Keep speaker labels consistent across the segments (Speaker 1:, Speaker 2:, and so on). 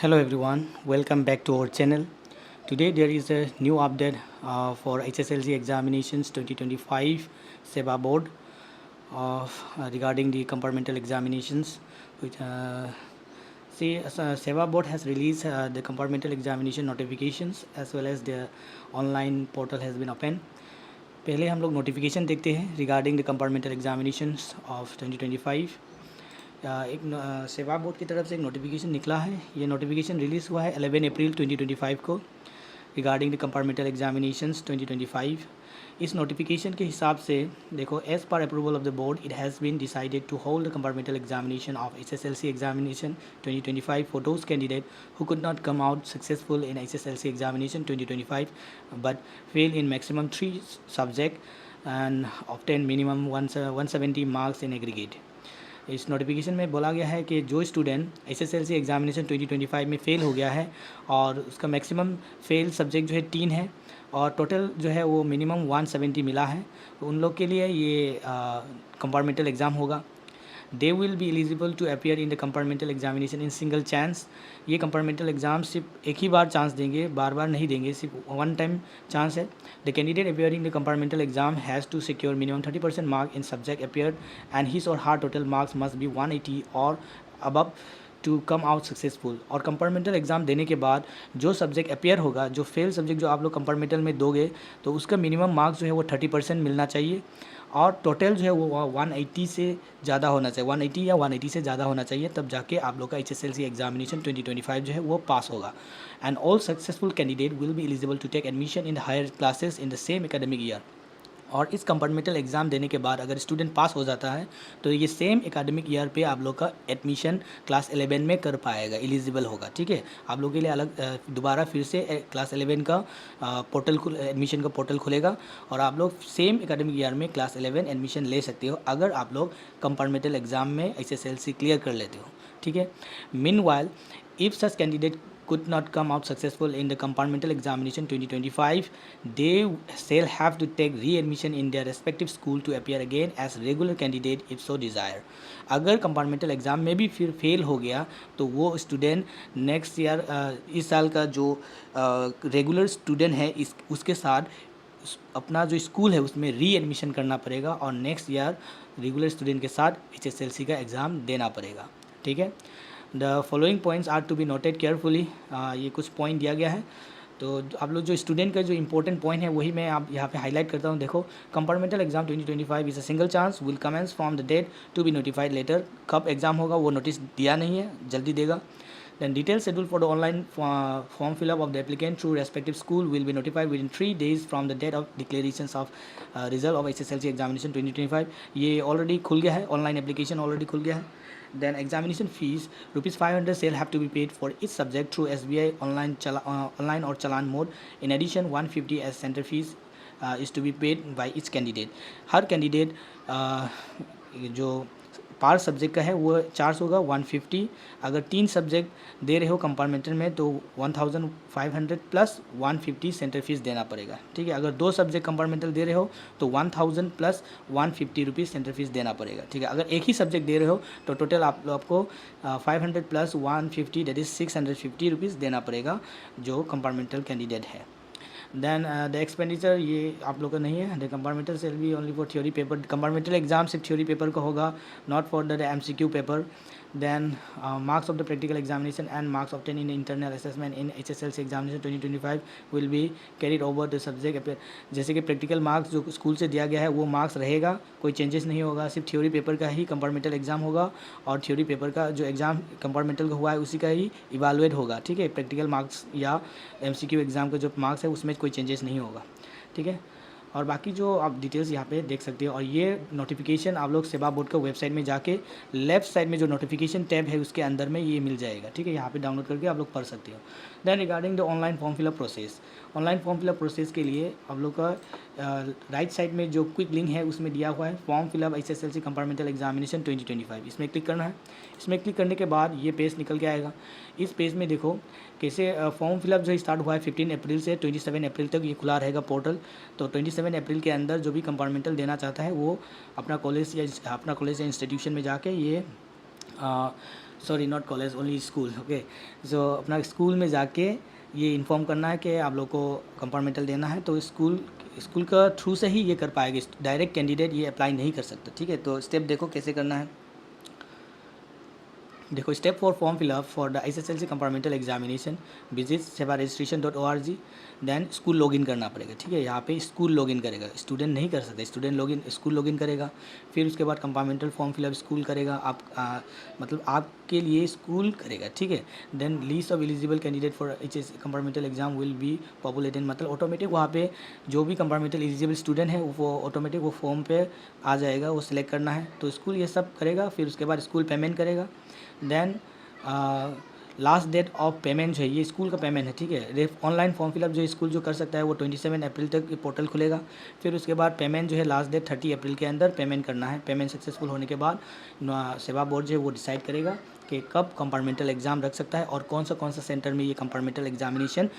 Speaker 1: Hello everyone, welcome back to our channel. Today there is a new update for HSLC examinations 2025 SEBA board regarding the compartmental examinations. SEBA board has released the compartmental examination notifications as well as the online portal has been opened. पहले हम लोग notification देखते हैं regarding the compartmental examinations of 2025। एक सेवा board की तरफ से एक नोटिफिकेशन निकला है। ये नोटिफिकेशन रिलीज़ हुआ है 11 अप्रैल 2025 को रिगार्डिंग द कंपार्टमेंटल एग्जामिनेशंस 2025। इस नोटिफिकेशन के हिसाब से देखो, as per approval of the board it has been decided to hold the compartmental examination of HSLC examination 2025 for those candidate who could not come out successful in HSLC examination 2025 but fail in maximum 3 subject and obtain minimum 170 marks in aggregate। इस notification में बोला गया है कि जो student HSLC examination 2025 में fail हो गया है और उसका मैक्सिमम फेल सब्जेक्ट जो है 3 है और टोटल जो है वो मिनिमम 170 मिला है, तो उन लोग के लिए ये कंपार्टमेंटल एग्ज़ाम होगा। They will be eligible to appear in the compartmental examination in single chance. ये कंपार्टमेंटल एग्ज़ाम सिर्फ एक ही बार चांस देंगे, बार बार नहीं देंगे, सिर्फ वन टाइम चांस है। The candidate appearing the compartmental exam has to secure minimum 30% mark in subject appeared and his or her total marks must be 180 or above to come out successful. और compartmental exam देने के बाद जो subject appear होगा, जो fail subject जो आप लोग कंपार्टमेंटल में दोगे, तो उसका मिनिमम मार्क्स जो है वो 30% मिलना चाहिए और टोटल जो है वो 180 से ज़्यादा होना चाहिए, 180 या 180 से ज़्यादा होना चाहिए, तब जाके आप लोग का HSLC एग्जामिनेशन 2025 जो है वो पास होगा। And all successful candidate will be eligible to take admission in the higher classes in the same academic year. और इस कंपार्टमेंटल एग्ज़ाम देने के बाद अगर स्टूडेंट पास हो जाता है तो ये सेम एकेडमिक ईयर पे आप लोग का एडमिशन क्लास 11 में कर पाएगा, एलिजिबल होगा। ठीक है, आप लोग के लिए अलग दोबारा फिर से क्लास 11 का पोर्टल एडमिशन का पोर्टल खुलेगा और आप लोग सेम एकेडमिक ईयर में क्लास 11 एडमिशन ले सकते हो अगर आप लोग कंपार्टमेंटल एग्ज़ाम में HSLC क्लियर कर लेते हो। ठीक है, meanwhile if such candidate could not come out successful in the compartmental examination 2025, they shall have to take re-admission in their respective school to appear again as regular candidate if so desire। अगर compartmental exam में भी फिर fail हो गया तो वो student next year इस साल का जो रेगुलर स्टूडेंट है उसके साथ अपना जो स्कूल है उसमें री एडमिशन करना पड़ेगा और नेक्स्ट ईयर रेगुलर स्टूडेंट के साथ HSLC का एग्ज़ाम देना पड़ेगा। ठीक है, the following points are to be noted carefully. ये कुछ पॉइंट दिया गया है, तो आप लोग जो स्टूडेंट का जो इंपॉर्टेंट पॉइंट है वही मैं आप यहाँ पे हाईलाइट करता हूँ। देखो, compartmental exam 2025 is a single chance will commence from the date to be notified later. कब एग्जाम होगा वो नोटिस दिया नहीं है, जल्दी देगा। Then detailed schedule for the online form fill up of the applicant through respective school will be notified within 3 days from the date of declarations of result of HSLC examination 2025। ये already खुल गया है, online application already खुल गया है। Then examination fees ₹500 shall have to be paid for each subject through SBI online or challan mode। In addition, 150 as center fees is to be paid by each candidate। Her candidate जो पार subject का है वो charge होगा 150। अगर 3 subject they रहे हो compartmental में तो 1500 प्लस 150 सेंटर फीस देना पड़ेगा। ठीक है, अगर 2 सब्जेक्ट कंपार्टमेंटल दे रहे हो तो 1000 प्लस 150 रुपीज़ सेंटर फीस देना पड़ेगा। ठीक है, अगर एक ही सब्जेक्ट दे रहे हो तो टोटल आपको 500 प्लस 150 दैट इज़ 650 रुपीज़ देना पड़ेगा जो कंपार्टमेंटल कैंडिडेट है। देन द एक्सपेंडिचर ये आप लोग का नहीं है। The compartmental shall be only for theory paper. Compartmental exam सिर्फ थ्योरी पेपर का होगा, not for the MCQ paper. then marks of the practical examination and marks obtained in internal assessment in HSLC examination 2025 will be carried over the subject। जैसे कि practical marks जो school से दिया गया है वो मार्क्स रहेगा, कोई चेंजेस नहीं होगा, सिर्फ थ्योरी पेपर का ही कंपार्टमेंटल एग्जाम होगा और थ्योरी पेपर का जो एग्ज़ाम कंपार्टमेंटल का हुआ है उसी का ही इवालुएट होगा। ठीक है, प्रैक्टिकल मार्क्स या MCQ एग्ज़ाम का जो मार्क्स है उसमें कोई चेंजेस नहीं होगा। ठीक है, और बाकी जो आप डिटेल्स यहाँ पे देख सकते हो और ये नोटिफिकेशन आप लोग सेवा बोर्ड का वेबसाइट में जाके लेफ्ट साइड में जो नोटिफिकेशन टैब है उसके अंदर में ये मिल जाएगा। ठीक है, यहाँ पे डाउनलोड करके आप लोग पढ़ सकते हो। Then regarding the online form fill up process, online form fill up process के लिए आप लोग का राइट साइड में जो क्विक लिंक है उसमें दिया हुआ है form fill up HSLC compartmental examination 2025। इसमें क्लिक करना है। इसमें क्लिक करने के बाद ये पेज निकल के आएगा। इस पेज में देखो कैसे फॉर्म फिलअप जो स्टार्ट हुआ है 15 अप्रैल से 27 अप्रैल तक ये खुला रहेगा पोर्टल। तो 27 अप्रैल के अंदर जो भी कंपार्टमेंटल देना चाहता है वो अपना कॉलेज या इंस्टीट्यूशन में जाके ये sorry not college, only school. Okay, so अपना स्कूल में जाके ये इन्फॉर्म करना है कि आप लोग को कंपार्टमेंटल देना है, तो स्कूल का थ्रू से ही ये कर पाएगा, डायरेक्ट कैंडिडेट ये अप्लाई नहीं कर सकता। ठीक है, तो स्टेप देखो कैसे करना है। देखो, step 4 form fill up for the SSLC compartmental examination, visit sevaregistration.org। Then school login करना पड़ेगा। ठीक है, यहाँ पे स्कूल लॉगिन करेगा, स्टूडेंट नहीं कर सकते, स्कूल लॉगिन करेगा। फिर उसके बाद कंपार्टमेंटल फॉर्म फिलअप स्कूल करेगा, मतलब आपके लिए स्कूल करेगा। ठीक है, then list of eligible candidate for compartmental exam will be populated, मतलब ऑटोमेटिक वहाँ पे जो भी कंपार्टमेंटल एलिजिबल स्टूडेंट है वो ऑटोमेटिक वो फॉर्म पे आ जाएगा, वो सिलेक्ट करना है। तो स्कूल ये सब करेगा, फिर उसके बाद स्कूल पेमेंट करेगा। Then last date of payment जो है, ये स्कूल का पेमेंट है। ठीक है, ऑनलाइन फॉर्म फिलअप जो स्कूल जो कर सकता है वो 27 अप्रैल तक ये पोर्टल खुलेगा। फिर उसके बाद पेमेंट जो है लास्ट डेट 30 अप्रैल के अंदर पेमेंट करना है। पेमेंट सक्सेसफुल होने के बाद सेवा बोर्ड जो है वो डिसाइड करेगा कि कब कंपार्टमेंटल एग्ज़ाम रख सकता है और कौन सा सेंटर में ये कंपार्टमेंटल एग्जामिनेशन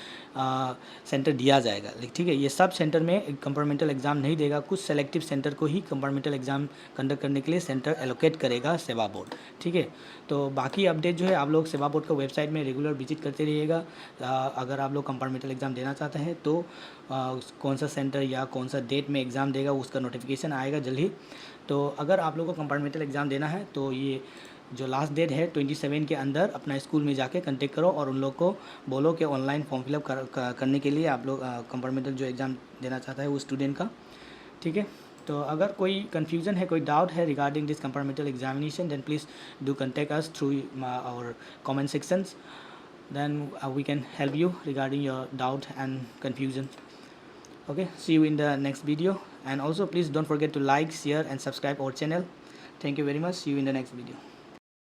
Speaker 1: सेंटर दिया जाएगा। ठीक है, ये सब सेंटर में कंपार्टमेंटल एग्ज़ाम नहीं देगा, कुछ सेलेक्टिव सेंटर को ही कंपार्टमेंटल एग्ज़ाम कंडक्ट करने के लिए सेंटर एलोकेट करेगा सेवा बोर्ड। ठीक है, तो बाकी अपडेट जो है आप लोग सेवा बोर्ड का वेबसाइट में रेगुलर विजिट करते रहिएगा। अगर आप लोग कंपार्टमेंटल एग्ज़ाम देना चाहते हैं तो कौन सा सेंटर या कौन सा डेट में एग्ज़ाम देगा उसका नोटिफिकेशन आएगा जल्द ही। तो अगर आप लोग को कंपार्टमेंटल एग्ज़ाम देना है तो ये जो लास्ट डेट है 27 के अंदर अपना स्कूल में जाके कांटेक्ट करो और उन लोग को बोलो कि ऑनलाइन फॉर्म फिलअप करने के लिए आप लोग कंपार्टमेंटल जो एग्ज़ाम देना चाहता है वो स्टूडेंट का। ठीक है, तो अगर कोई कन्फ्यूज़न है, कोई डाउट है regarding this compartmental examination, then please do contact us through our comment sections, then we can help you regarding your doubt and confusion. Okay, see you in the next video, and also please don't forget to like, share and subscribe our channel. Thank you very much. See you in the next video.